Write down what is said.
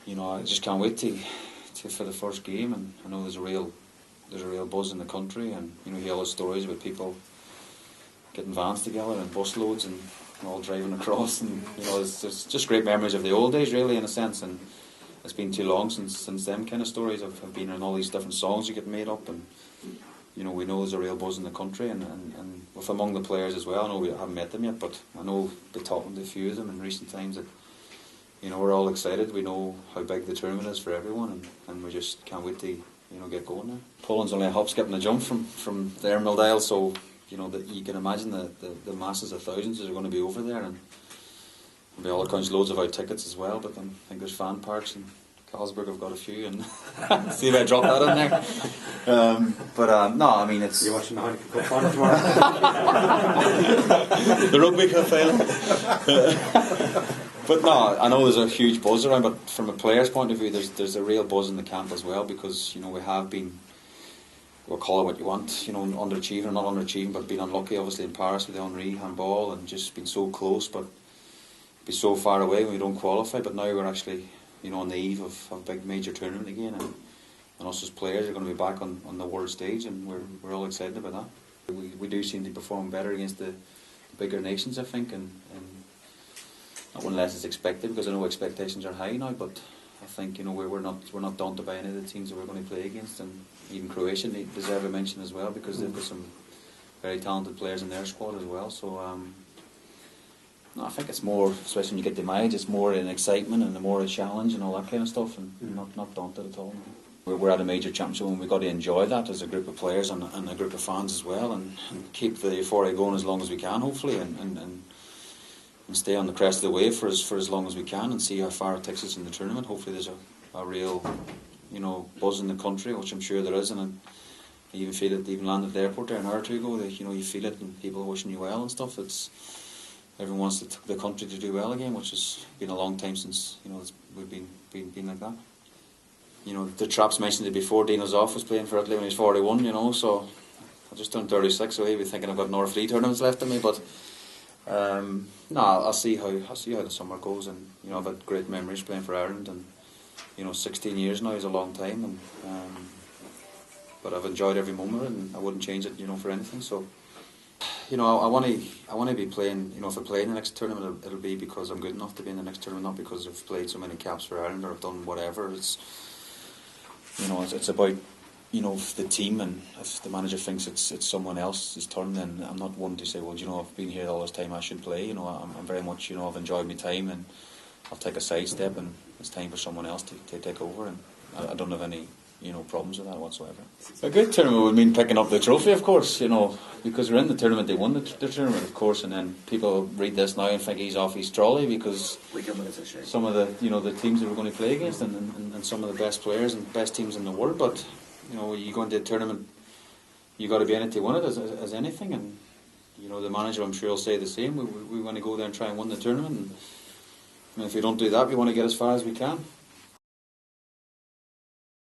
I just can't wait for the first game, and I know there's a real buzz in the country, and you hear all the stories about people getting vans together and bus loads and all driving across, and it's just great memories of the old days, really, in a sense. And it's been too long since them kind of stories have been, and all these different songs you get made up, and we know there's a real buzz in the country, and with among the players as well. I know we haven't met them yet, but I know by talking to a few of them in recent times that we're all excited. We know how big the tournament is for everyone, and we just can't wait to get going now. Poland's only a hop, skip and a jump from there, Mildale, so that you can imagine the masses of thousands that are going to be over there, and by all accounts loads of out tickets as well. But I think there's fan parks, and Carlsberg have got a few, and see if I drop that in there. No, I mean it's. You're watching the Heineken Cup final tomorrow. The Rugby Cup final. But no, I know there's a huge buzz around, but from a player's point of view, there's a real buzz in the camp as well, because we have been, we'll call it what you want, underachieving or not underachieving, but being unlucky obviously in Paris with the Henry handball, and just been so close but be so far away when we don't qualify. But now we're actually on the eve of a big major tournament again, and us as players are going to be back on the world stage, and we're all excited about that. We do seem to perform better against the bigger nations, I think, and not one less is expected, because I know expectations are high now, but I think we're not daunted by any of the teams that we're going to play against, and even Croatia deserve a mention as well, because they've got some very talented players in their squad as well. So no, I think it's more, especially when you get to my age, it's more an excitement and more a challenge and all that kind of stuff, and not daunted at all. We're at a major championship, and we've got to enjoy that as a group of players and a group of fans as well, and keep the euphoria going as long as we can, hopefully, and stay on the crest of the wave for as long as we can, and see how far it takes us in the tournament. Hopefully there's a real buzz in the country, which I'm sure there is, and you even feel it. Even landed at the airport there an hour or two ago, you feel it, and people wishing you well and stuff. Everyone wants the country to do well again, which has been a long time since we've been like that. The Traps mentioned it before. Dino's off was playing for Italy when he was 41. So I just turned 36, so he'll be thinking I've got another 3 tournaments left in me. But no, I'll see how the summer goes, and I've had great memories playing for Ireland, and 16 years now is a long time, and but I've enjoyed every moment of it, and I wouldn't change it for anything. So I want to be playing. If I play in the next tournament, it'll be because I'm good enough to be in the next tournament, not because I've played so many caps for Ireland or I've done whatever. It's about the team, and if the manager thinks it's someone else's turn, then I'm not one to say, well, I've been here all this time, I should play. I'm very much, I've enjoyed my time, and I'll take a sidestep, and it's time for someone else to take over, and I don't have any problems with that whatsoever. A good tournament would mean picking up the trophy, of course, because we're in the tournament. They won the tournament, of course, and then people read this now and think he's off his trolley, because some of the teams that we're going to play against, and some of the best players and best teams in the world. But you go into a tournament, you got to be in it to win it as anything, and the manager, I'm sure, will say the same. We want to go there and try and win the tournament, and if we don't do that, we want to get as far as we can.